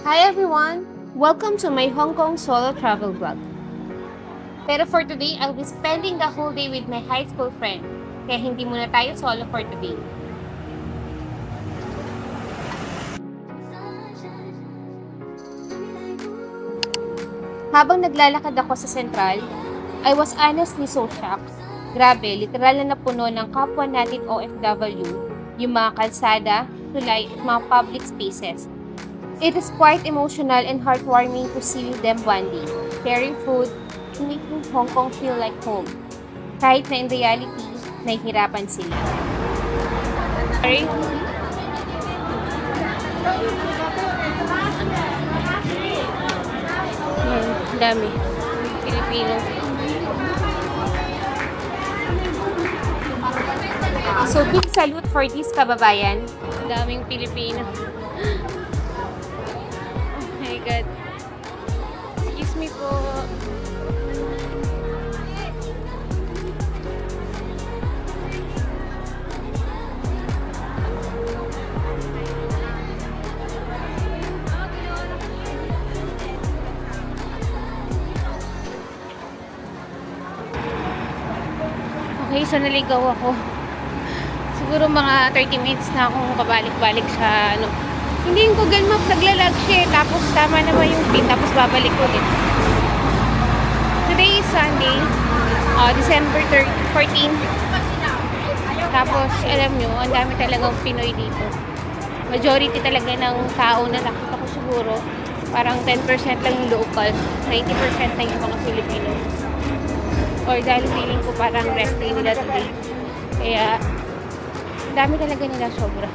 Hi everyone! Welcome to my Hong Kong solo travel vlog. Pero for today, I'll be spending the whole day with my high school friend. Kaya hindi muna tayo solo for today. Habang naglalakad ako sa Central, I was honestly so shocked. Grabe, literal na napuno ng kapwa natin OFW, yung mga kalsada, tulay at mga public spaces. It is quite emotional and heartwarming to see them bonding, sharing food, and making Hong Kong feel like home. Kahit na in reality, nahihirapan sila. Sorry? Dami. Pilipino. So, big salute for this kababayan. Daming Pilipino. Oh my God. Excuse me po. Okay, so naligaw ako. Siguro mga 30 minutes na akong pabalik-balik sa ano. Hindi yung Google Map naglalag siya. Tapos tama naman yung pin. Tapos babalik ulit. Today is Sunday. December 14. Tapos alam nyo, ang dami talagang Pinoy dito. Majority talaga ng tao na nakita ko siguro. Parang 10% lang yung local. 90% na yung mga Filipino. Or dahil feeling ko parang rest day nila today. Kaya dami talaga nila sobra.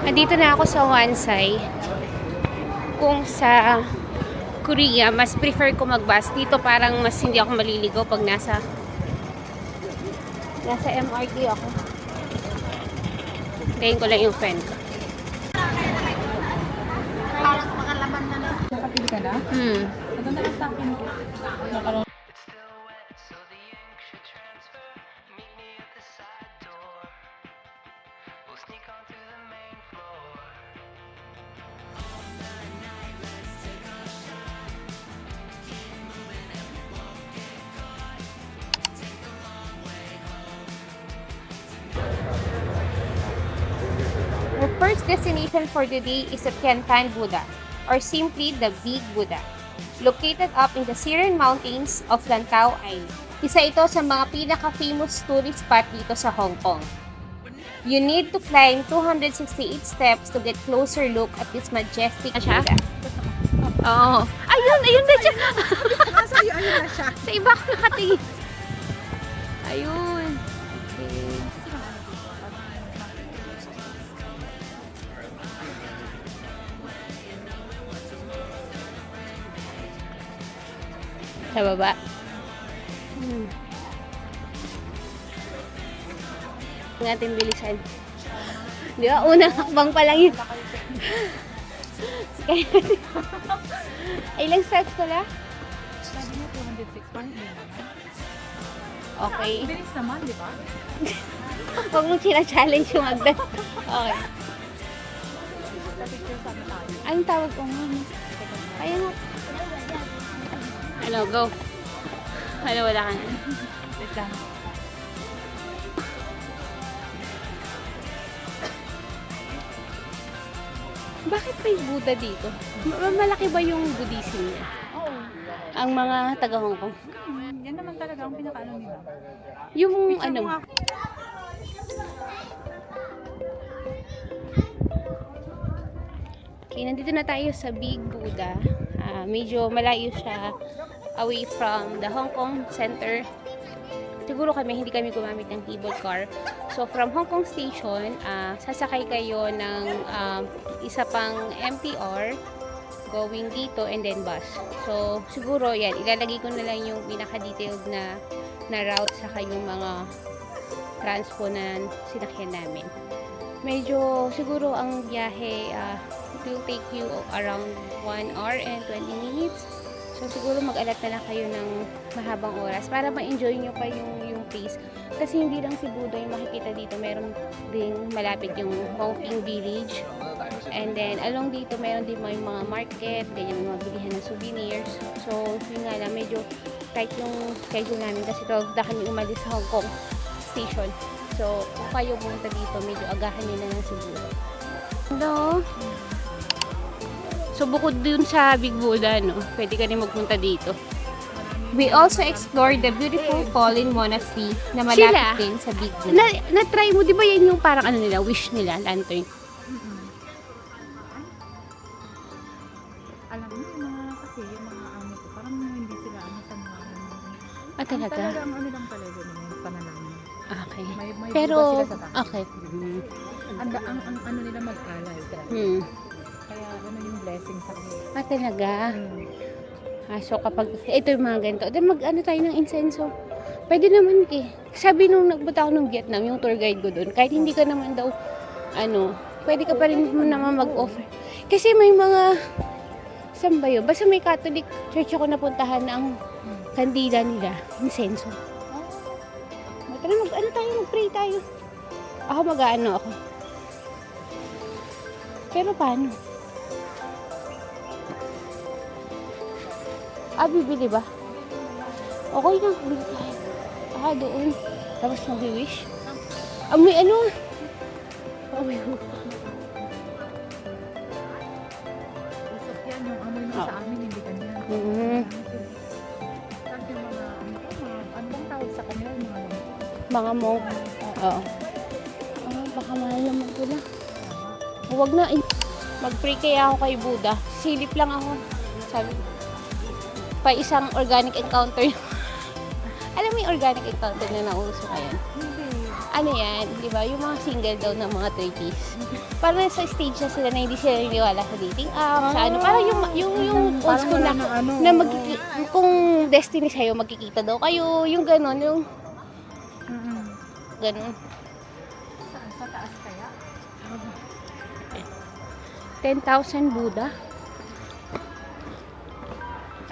Nandito na ako sa Wansay. Kung sa Korea, mas prefer ko mag-bus. Dito parang mas hindi ako maliligaw pag nasa MRT ako. Tayin ko lang yung friend ko. Nakapili ka na? Ito na lang sa akin. Nakaroon. Our first destination for the day is the Tiantan Buddha, or simply the Big Buddha, located up in the Siren Mountains of Lantau Island. Isa ito sa mga pinaka-famous tourist spot dito sa Hong Kong. You need to climb 268 steps to get closer look at this majestic Buddha. Oo. Ayun na siya. Nasa iyo, ayun na siya. Sa iba ko nakatingin. Ayun. Okay. Sa baba. Ang ating bilisan. Di ba? Unang hakbang pa lang yun. Kaya ilang steps ko lang? Sabi niya 206 pa. Okay. Bilis naman, di ba? Huwag mong sina-challenge yung magdan. Okay. Kapicture sa amin tayo. Anong tawag ko nga? Kaya nga. Ano, go. Ano, wala ka na. Wait lang. Bakit may Buddha dito? Malaki ba yung Buddhism niya? Oo. Ang mga taga Hong Kong. Yan naman talaga ang pinakaano nila. Yung Picture ano, mo nga. okay, nandito na tayo sa Big Buddha. Medyo malayo siya away from the Hong Kong Center. siguro hindi kami gumamit ng cable car. So, from Hong Kong Station, sasakay kayo ng isa pang MTR going dito and then bus. So, siguro yan, ilalagay ko na lang yung pinaka-detailed na route saka yung mga transpo na sinakyan namin. Medyo, siguro ang biyahe, it will take you around 1 hour and 20 minutes. So, siguro mag-alat na lang kayo ng mahabang oras para ma-enjoy nyo pa yung place. Kasi hindi lang si Budo yung makikita dito. Meron din malapit yung Hongping Village. And then, along dito, meron din may mga market, ganyan, mga bilihan ng souvenirs. So, yun nga lang, medyo tight yung schedule namin kasi na kami umalis sa Hong Kong Station. So, kung kayo pumunta dito, medyo agahan nyo na lang siguro. Hello? So, bukod dun sa Big Buddha, no, pwede ka rin magpunta dito. We also explored the beautiful Fallen Monastery na malapit din sa Big Buddha. Na-try mo, di ba yan yung parang ano nila, wish nila, lantern? Alam mo, yung mga kasi, yung mga amo ko, parang hindi sila sa mga Talaga? Talagang ano lang talaga yung panalangin. Okay. May Pero, buga sila sa bahay. okay. Ang ano nila mag-alay. Kaya ano yung blessing sa kanila. Talaga? So kapag, ito yung mga ganito, then mag-ano tayo ng insenso. Pwede naman sabi nung nagpunta ako ng Vietnam, yung tour guide ko doon, kahit hindi ka naman daw, pwede ka pa rin naman mag-offer. Kasi may mga, saan ba yun? Basta may Catholic church ako napuntahan ng kandila nila, insenso. Tara, mag-pray tayo. Ako mag-ano ako. Pero paano? Bibili ba? Okay na, bili tayo. Doon. Tapos mag-wish. May ano? Usap yan, yung amoy mo sa amin, hindi ganyan. Sabi yung mga, ano bang tawag sa kanila? Mga monk. Oo. Baka mahal naman pula. Huwag na. Mag-pray kaya ako kay Buddha. Silip lang ako. Sabi pa isang organic encounter. Alam mo yung organic encounter na nauso ngayon? Ano yan? Di ba? Yung mga single daw ng mga 30s. Parang sa stage na sila na hindi sila niniwala sa dating app, sa ano. Parang yung old school na kung destiny sa'yo, magkikita daw kayo. Yung gano'n, yung gano'n. Sa taas kaya? 10,000 Buddha.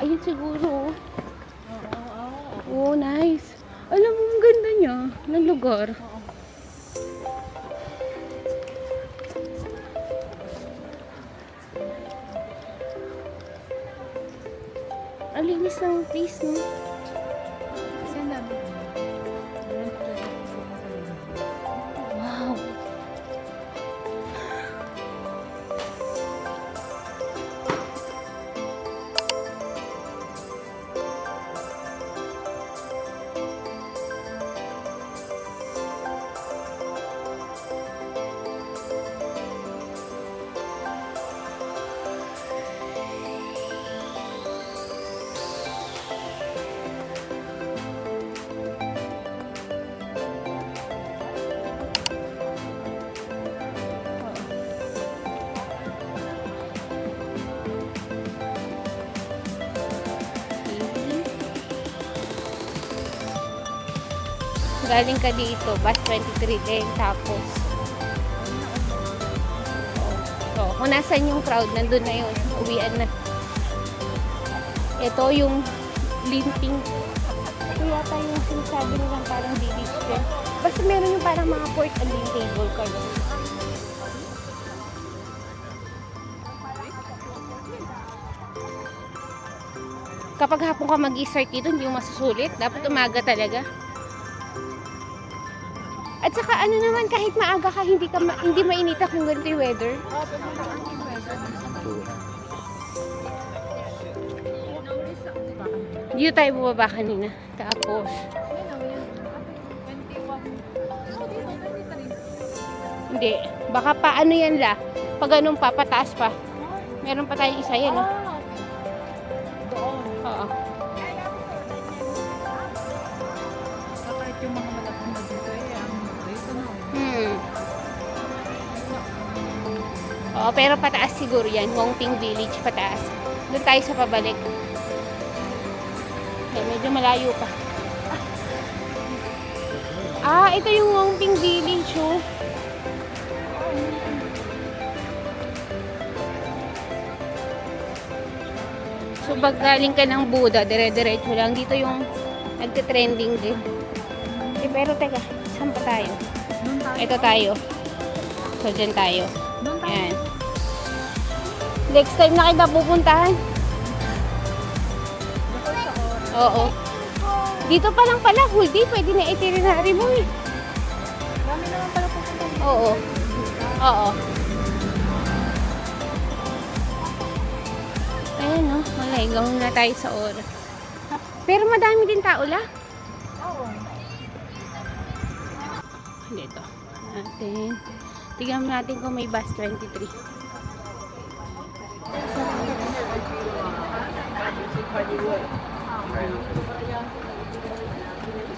Ayun siguro. Oh, nice. Alam mo, ang ganda niya ng lugar. Ang linis ng place, no? Kasi ang dami. Wow. Galing ka dito, bus 23 din, tapos kung nasan yung crowd, nandun na yun, uwian na. Ito yung limping, ito yata yung sinasabi nilang parang village din. Basta meron yung parang mga port and din table ka doon. Kapag hapon ka mag-start dito, hindi mo masusulit, dapat umaga talaga. At saka ano naman, kahit maaga ka, hindi mainita kung ganito yung weather. Dito tayo bumaba kanina. Tapos, hindi. Baka pa ano yan la. Pag ganun pa, pataas pa. Meron pa tayong isa yan. Oo. Oo, pero pataas siguro yan. Wongping Village, pataas. Doon tayo sa pabalik. Okay, medyo malayo pa. Ah, ito yung Wongping Village, oh. So, pag galing ka ng Buda, dire-diretso lang. Dito yung nagte-trending din. Eh, pero teka, saan pa tayo? Doon tayo. Ito tayo. So, dyan tayo. Doon tayo. Ayan. Next time na kita pupuntahan. Oo. Dito pa lang pala, whole day, pwede na itinerary mo eh. Dami naman pala pupunta. Oo. Oo. Ayan no, malay, gawin na tayo sa oras. Pero madami din tao la. Oo. Dito. Natin. Tignan natin kung may bus 23.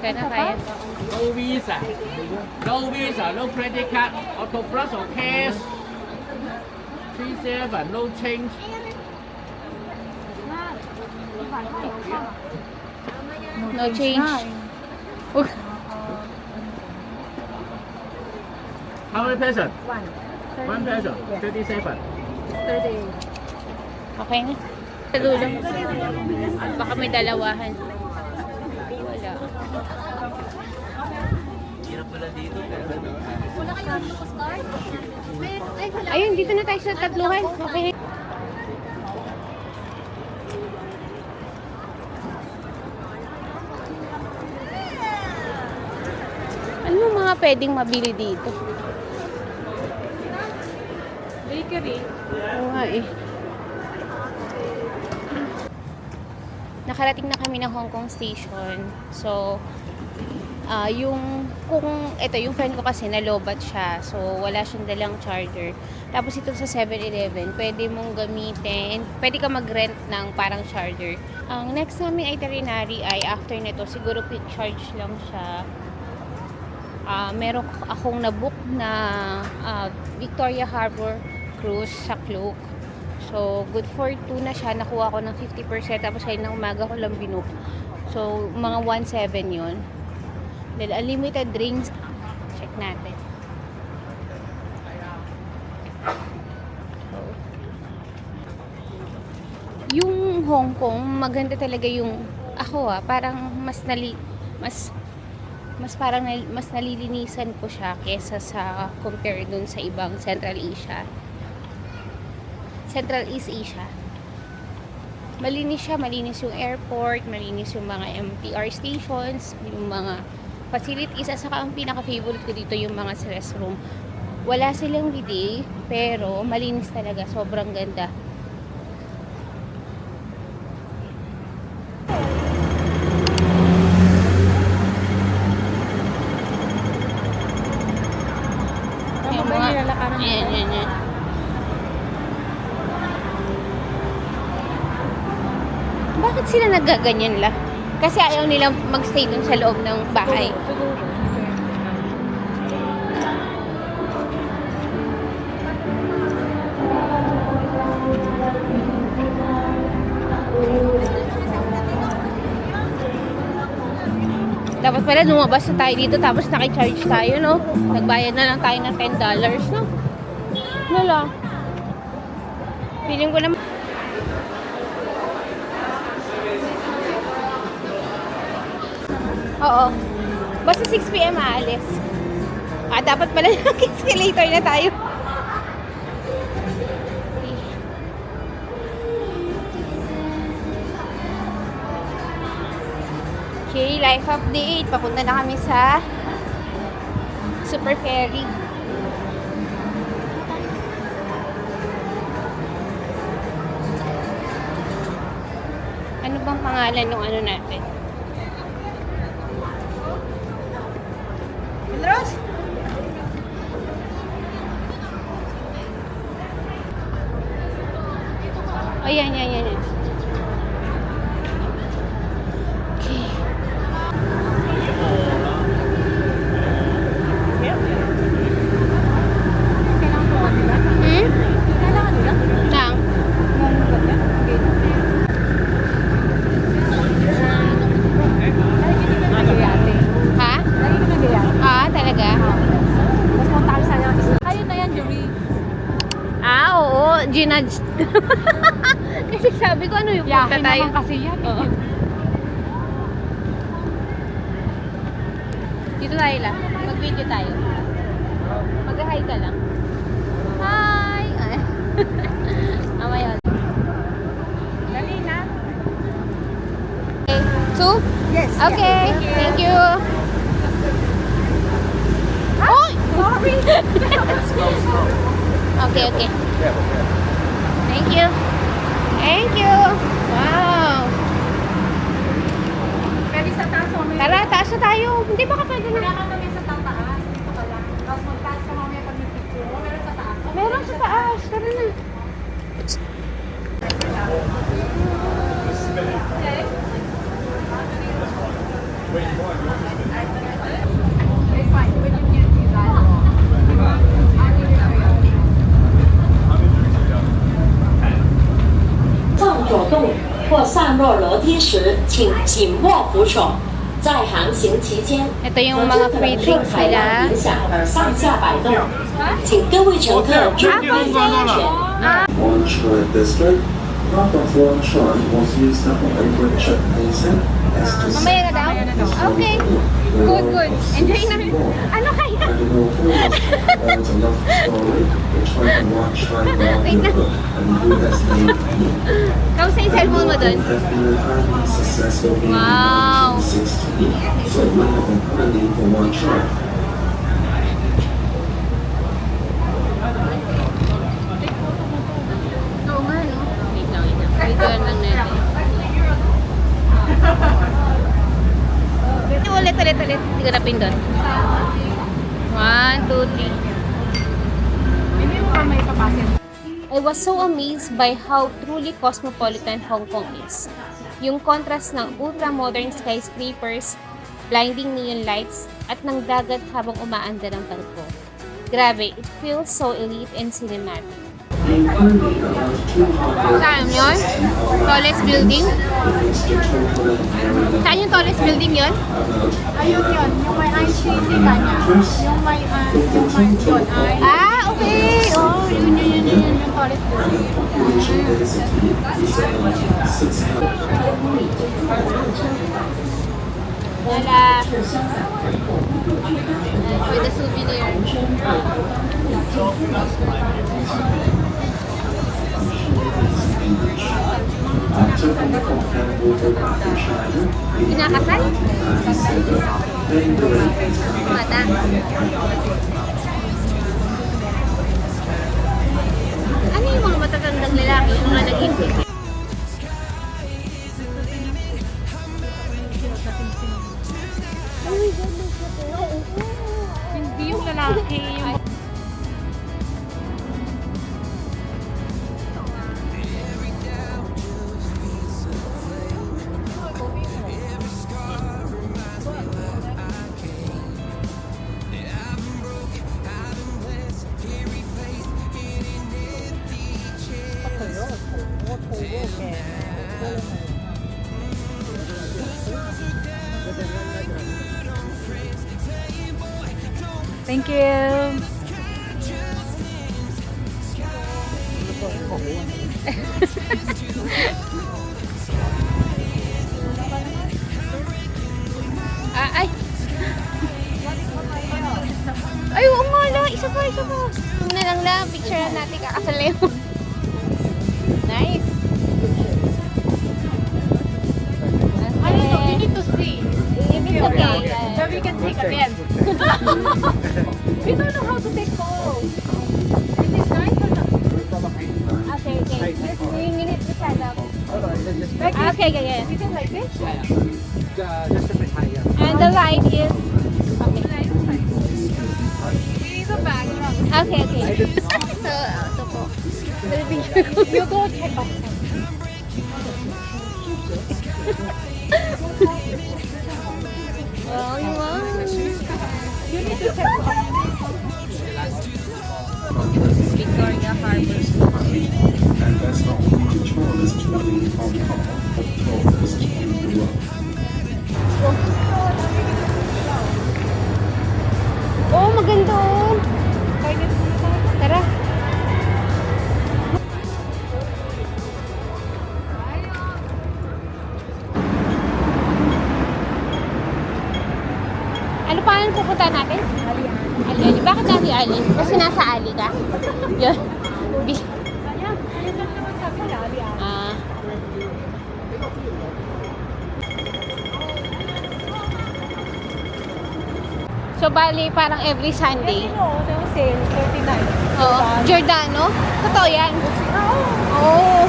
Sana kaya. No visa. No visa, no credit card, auto plus or cash. 37, no change. No change. How many person? One. One person. 37. 38. Okay na. Sa dulo. Baka may dalawahan. Wala. Ayun, dito na tayo sa tatluhan. Okay. Ano yung mga pwedeng mabili dito? Bakery. Oo nga eh. Nakarating na kami ng Hong Kong Station. So, yung friend ko kasi nalobat siya. So, wala siyang dalang charger. Tapos ito sa 7-Eleven, pwede mong gamitin, pwede ka mag-rent ng parang charger. Ang next namin itinerary ay after nito, siguro quick charge lang siya. Meron akong nabook na Victoria Harbor cruise sa Klook. So, good for 2 na siya. Nakuha ko ng 50%. Tapos kayo ng umaga ko lang binook. So, mga 1.7 yun. Then, unlimited drinks. Check natin. Yung Hong Kong, maganda talaga yung parang mas nalilinisan ko siya kesa sa compare dun sa ibang Central East Asia. Malinis siya, malinis yung airport, malinis yung mga MTR stations, yung mga facilities, at saka ang pinaka-favorite ko dito yung mga restroom. Wala silang bidet, pero malinis talaga, sobrang ganda. Yung mga, yan. Bakit sila nagaganyan la? Kasi ayaw nilang magstay dun sa loob ng bahay. Siguro. Dapat pala lumabas na tayo dito tapos nakicharge tayo, no? Nagbayad na lang tayo ng $10, no? Wala. Feeling ko naman. Oo. Basta 6 PM aalis. Dapat pala nag-escalator na tayo. Okay, life update. Papunta na kami sa Super Ferry. Ano bang pangalan ng ano natin? Pedros? Oh, yan. Okay. Hmm? ginudge. Kasi sabi ko, ano yung punta Yakin tayo? naman kasi yan. Oo. Dito tayo lang. Mag-video tayo. Mag-hi ka lang. Hi! Ay. Mamaya. Dali na. Okay. Two? Yes. Okay. Thank you. Oh! Sorry. Okay, okay. Thank you. Thank you. Wow. Pwede sa taas o may... Tara, taas na tayo. Hindi ba ka pwede na? Kailangan kami sa tataas. Dito ka lang. Tapos magtaas ka mamaya pag may picture. O meron sa taas. Meron sa taas. Tara na. Okay, fine. When you can't see that. I'll give you a 放走动或散落楼梯时，请紧握扶手。在航行期间， Ito yung mga free drinks 海 nila. 浪影响而上下摆动，请各位乘客注意安全。 Onshore District, part of Onshore was used up by Richard Mason as to Mamaya na daw? Okay. Good, good. Enjoy na. Ano kaya? I don't know who was it's a love story. They tried to watch right around the book and the US Navy. Kamusta yung cellphone mo dun? Have been highly successful in Wow. 1960, so we have a currently for Onshore. Oo nga, no? Wait lang, wait lang. Videoan lang natin. Ulit. Hindi ko na pindot. 1, 2, 3. Hindi mo pa may papasin. I was so amazed by how truly cosmopolitan Hong Kong is. Yung contrast ng ultra-modern skyscrapers, blinding neon lights, at ng dagat habang umaandar ang barko. Grabe, it feels so elite and cinematic. Including around 200 Saan yun? Tallest building? against the total area Saan yung tallest building yun? about Ayun yun. Yung may ice skating ka niya. Yung may yun ay... Ah, okay! Oh, yun. Yung tallest building. population density is around 600. Wala. For the souvenir. After the compatible population, Pinakasal? then the Mata. Ano yung mga matatandang lalaki? Yung mga nag-intake? Hindi yung lalaki. Yung... Thank you. Ay! Ay, oo nga lang. Isa pa. Una lang. Picture natin. Kakasal na yun. Nice. Ano to? You need to see. It's okay. So we can take again. We don't know how to take photos. Is it nice or not? Okay. You need to stand up. Like this? Okay. Is it like this? And the light is... See the background. Okay. So, ito po. You go check out. Wow. You need to check out. Victoria Harbor. and that's not only the tallest building in Hong Kong, but the tallest in the world. Oh, maganda oh. Tara. yung pupunta natin? Ali. Bakit Ali? Kasi nasa Ali ka? Yun. Ayun lang naman sabi niya, Ali. Ah. So, bali, parang every Sunday. Yung sale, 39. Oo. Giordano? Totoo yan? Oo. Oo.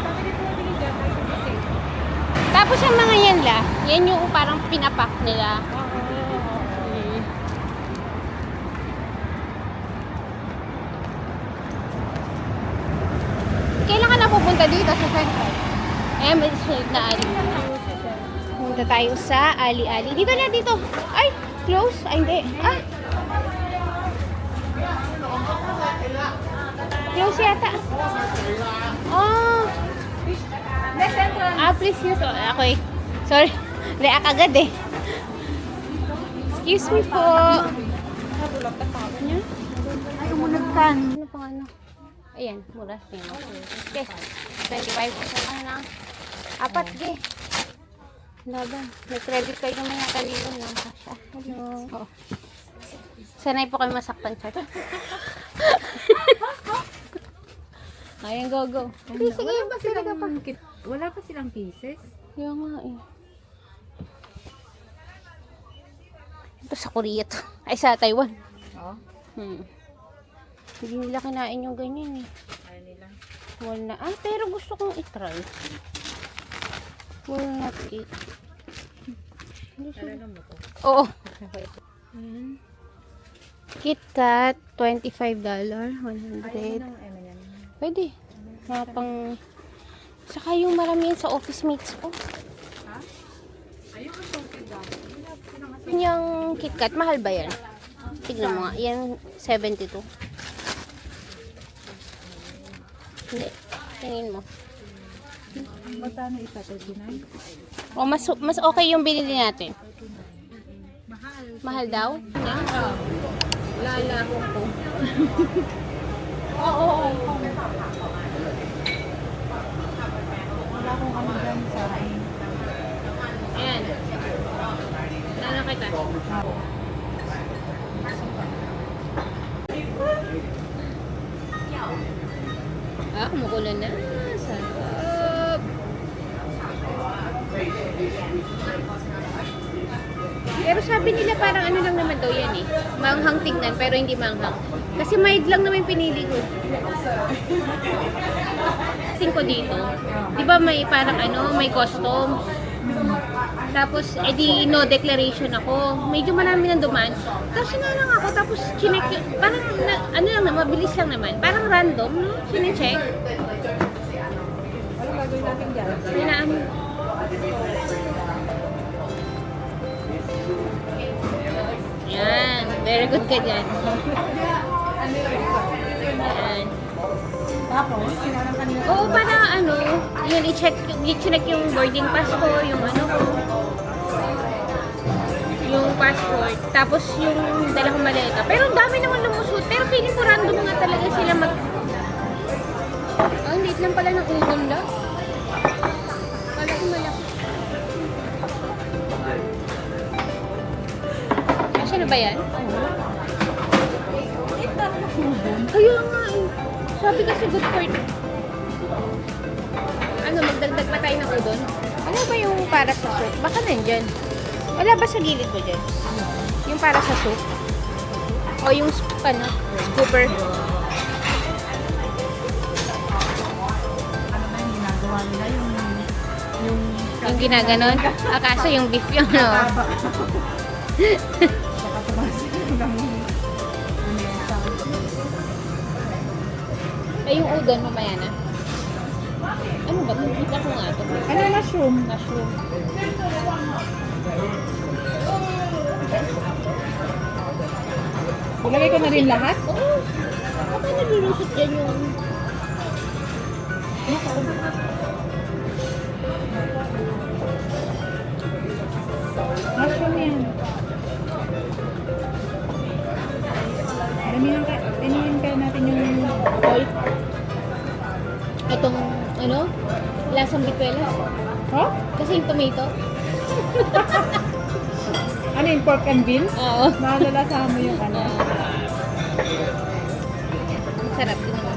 Kami din bumibili dyan, kahit yung sale. Tapos yung mga yan yan yung parang pinapak nila. Mm. Kailan ka na pupunta dito sa Central? May sunod na Ali. Punta tayo sa Ali-Ali. Dito na, dito. Ay, close. Ay, hindi. Ah. Close yata. Oh. Next entrance. Please use. Okay. Sorry. React agad eh. Excuse me po. Ano? Ay, umunod ka. Ano pang ano? Ayan, mura. Okay. 25. Ano na? 4 G. Laban. May credit card naman yung kaliwan lang. Kasha. Hello. Oh. Sanay po kayo masaktan, chat. Ayan, go. Sige, Wala pa sige ka pa. Wala pa silang pieces? Yung nga eh. Ito sa Korea to. Ay, sa Taiwan. Oo. Hindi nila kinain yung ganyan eh. Ayaw nila. Walnut. Pero gusto kong itry. Walnut cake. Talaga mo to. Oo. KitKat, $25. 100. Anong M&M? Pwede. Mga pang... Saka yung marami yan sa office mates ko. Ayun ang tungkol daw. Yung KitKat, mahal ba yan? Tignan mo nga. Yan, 72. Hindi. Tingin mo. Magkano isa? 39? O, mas okay yung binili natin. Mahal daw? Yan? Lala ko po. Oo. Wala akong ano dyan sa akin. Ayan. Lala kita. Kumukulo na. Sarap. Pero sabi nila parang ano lang naman daw yan eh. Manghang tignan pero hindi manghang. Kasi mild lang naman yung pinili ko. Tingin ko dito. Di ba may parang ano, may customs. Tapos, edi no declaration ako. Medyo marami nang dumaan. Tapos lang ako. Tapos, chinek yun. Parang, ano lang naman, mabilis lang naman. Parang random, no? Chinecheck. Anong gagawin natin dyan? Hinaan. Yan. Very good ka dyan. Yan. Tapos, sinanang kanina. Oo, para ano, yun, i-check yung boarding pass ko, yung ano ko, yung passport, tapos yung dala kong maleta. Pero ang dami naman lumusot. Pero feeling ko random nga talaga sila mag... Ang liit lang pala ng udon lang. Kala ko malaki. Asya na ba yan? Kaya nga eh. Sabi kasi good for... Ano, magdagdag pa tayo ng udon? Ano ba yung para sa soup? Baka nandyan. Wala ba sa gilid mo dyan? Yung para sa soup? O yung, ano, scooper? Ano ba yung ginagawa nila? Yung ginaganon? Kaso yung beef yun, no? Baka tumasin hanggang Ay, yung udon, mamaya na. Ano ba? Kita ko nga ito. ano mushroom? Mushroom. Ilagay ko na rin lahat? Oo. Baka nalulusot dyan yung... Mushroom yan. Damihan kaya natin yung Oil. Itong, ano? Lasang bituelas. Oh? Kasi yung tomato. Ano yung pork and beans? Oo. Malalasahan mo yung ano. Sarap din naman.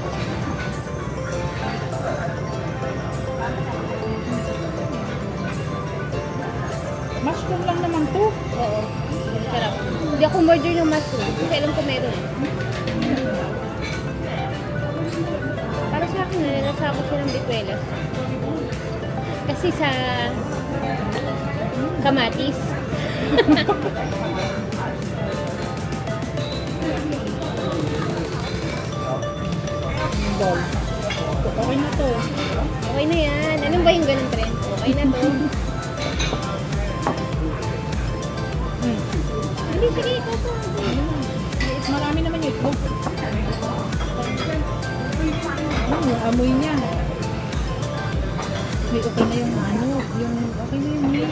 Mushroom lang naman to. Oo. Sarap. Hindi ako murder ng mushroom. Kasi alam ko meron eh. Para sa akin, nalalasahan ko siya ng bituelas. Kasi sa kamatis. Ball. Okay na to. Okay na yan. Anong ba yung ganun trend? Okay na to. Hindi, sige, ito to. Marami naman yun. Yung amoy niya. May okay na yung ano. Yung okay na yung meat.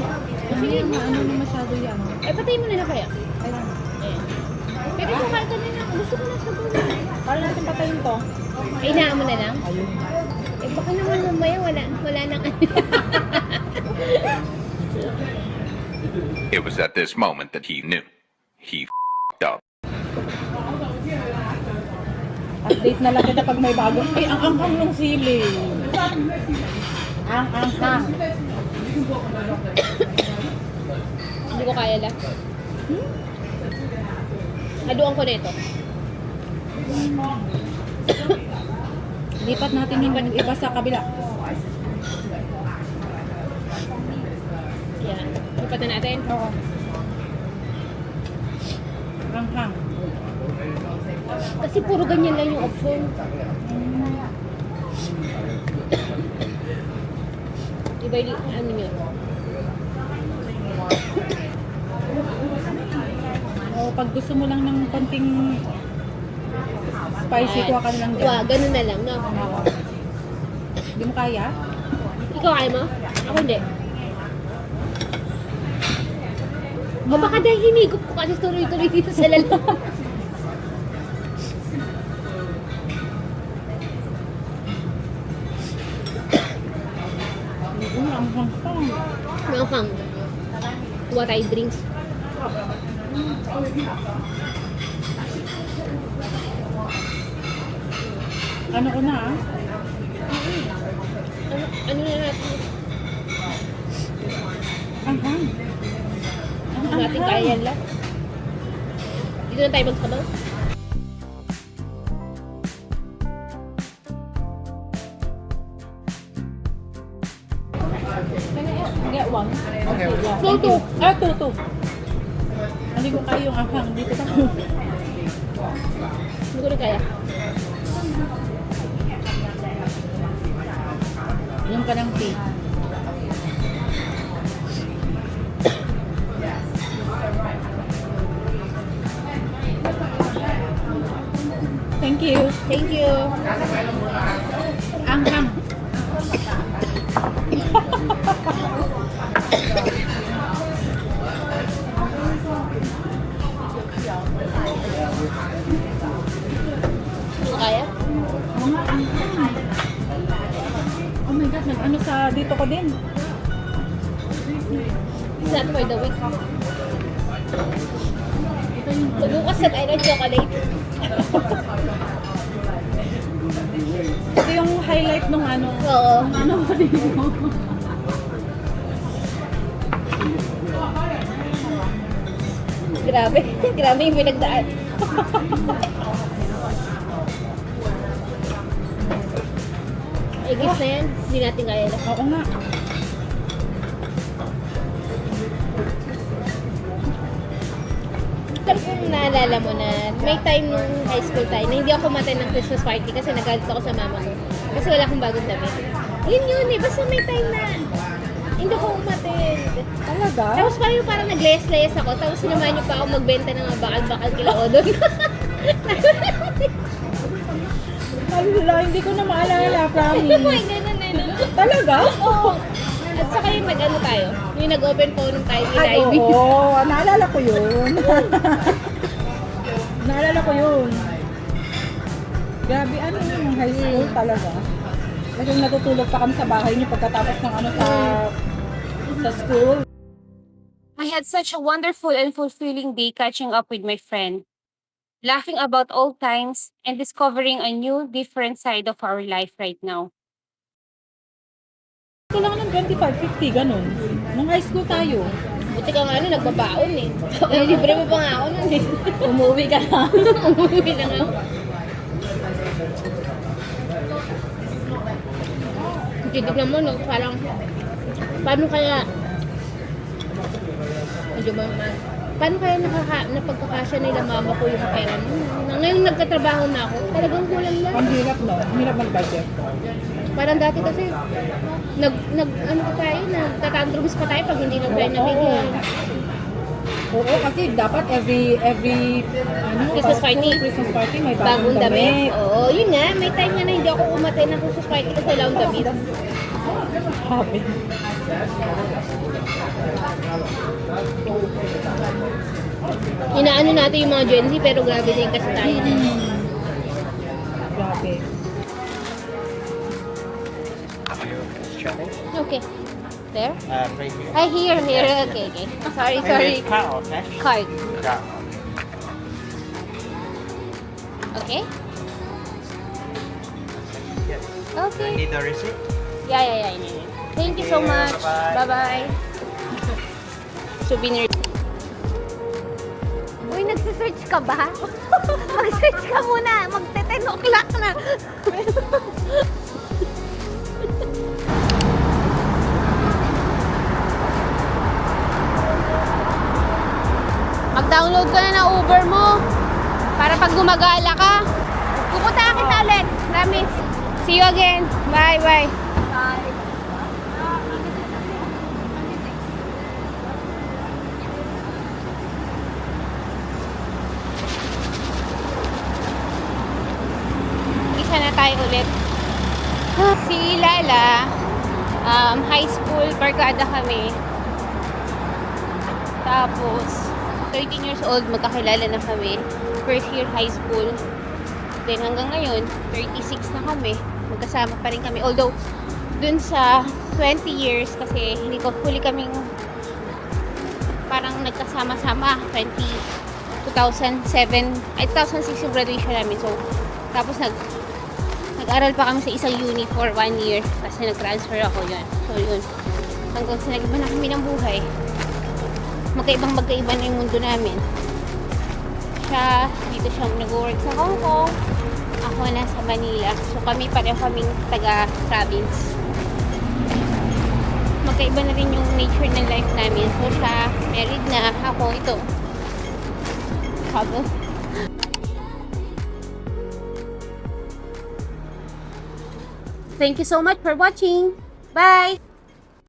Kasi yung ano na masyado yan. Ay, patay mo na na kaya. Ayan. Ayan. Pero ito, kahit ano na. Gusto ko na sa buhay. Para natin patayin to. Ay, inaan mo na lang? Ayun. Eh, baka naman mamaya wala nang ano. It was at this moment that he knew. He f***ed up. Update na lang kita pag may bagong. Ay, ang anghang ng sili. Ang anghang. Hindi ko kaya lang. Aduan ko na ito. Lipat natin yung iba sa kabila. Yan. Lipat na natin. Oo. Anghang. Kasi puro ganyan lang yung option. Iba yung ano nyo. O pag gusto mo lang ng konting spicy, kuha ka na lang dyan. Ganun na lang, no? Oo. Hindi mo kaya? Ikaw kaya mo? Ako hindi. O baka dahil hinigop ko kasi tuloy-tuloy dito sa lalo. Anghang pa. Manghang. Kuha tayo drinks. Ano ko na ah? Ano na natin? Anghang. Ano natin kaya yan lang? Dito na tayo magsabaw. Get one. Okay. Two. Two. Hindi ko kaya yung anghang. Dito ka. Hindi ko na kaya. Yung ka ng tea. Thank you. Thank you. Anghang. Hindi ko kaya? Mga anghang. Oh my God, nag-ano sa dito ko din. It's not for the week. Bukas na tayo ng chocolate. Ito yung highlight nung ano. Oo. Nung ano ko dito. Grabe. Grabe yung pinagdaan. I guess na yan. Hindi natin kaya lang. Oo nga. Pero kung naalala mo na, may time nung high school tayo na hindi ako umattend ng Christmas party kasi nagalit ako sa mama ko. Kasi wala akong bagong damit. Yun eh. Basta may time na hindi ako umattend. Talaga? Tapos parang nag-layas-layas ako. Tapos sinamahan niyo pa ako magbenta ng mga bakal-bakal kila Odon. Wala, hindi ko na maalala, May promise. ganun eh, no? Talaga? Oo. At saka yung nag-ano tayo, yung nag-open phone tayo ni Ay, Ivy. oo. Naalala ko yun. Naalala ko yun. Grabe, ano yung high school talaga? Kasi natutulog pa kami sa bahay niyo pagkatapos ng ano sa Sa school. I had such a wonderful and fulfilling day catching up with my friend, laughing about old times and discovering a new, different side of our life right now. Kailangan ng 25, 50, ganun. Nung high school tayo. Buti ka nga nagbabaon eh. Libre mo pa nga ako nun eh. Umuwi ka na. Umuwi lang ako. Titignan mo, no? Parang, paano kaya, medyo paano kaya napagkakasya nila mama ko yung pera mo? Ngayon nagkatrabaho na ako, talagang kulang lang. Ang hirap, no? Ang hirap mag-budget. Parang dati kasi, ano pa tayo, nagtatantrums pa tayo pag hindi na tayo nabigyan. Oo, kasi dapat every Christmas party. Christmas party may Bagong damit. Oo, yun nga. May time nga na hindi ako umatay ng Christmas party kasi wala akong damit. Happy. Inaano natin yung mga Gen Z pero grabe din kasi tayo na. Grabe. Okay. There? Right here. Ay, here. Okay. Sorry. Card or cash? Card. Card. Okay? Yes. Okay. Need the receipt? Yeah. Thank you so Thank you. much. Bye-bye. Bye-bye. Souvenir. Uy, nagsisearch ka ba? Mag-search ka muna. Magte-10 o'clock na. Mag-download ka na ng Uber mo para pag gumagala ka, pupunta kita ulit. Promise. See you again. Bye. Isa na tayo ulit. Si Lala, high school, barkada kami. Tapos, 13 years old, magkakilala na kami. First year high school. Then hanggang ngayon, 36 na kami. Magkasama pa rin kami. Although, dun sa 20 years, kasi hindi ko huli kaming parang nagkasama-sama. 2007, 2006 yung graduation namin. So, tapos nag-aral pa kami sa isang uni for 1 year. Kasi nag-transfer ako yun. So, yun. Hanggang sa nag-iba na kami ng buhay. Magkaiba na yung mundo namin. Dito siya nag-work sa Hong Kong. Ako nasa Manila. So kami pareho kaming taga-province. Magkaiba na rin yung nature ng life namin. So siya married na. Ako ito. Habol. Thank you so much for watching. Bye!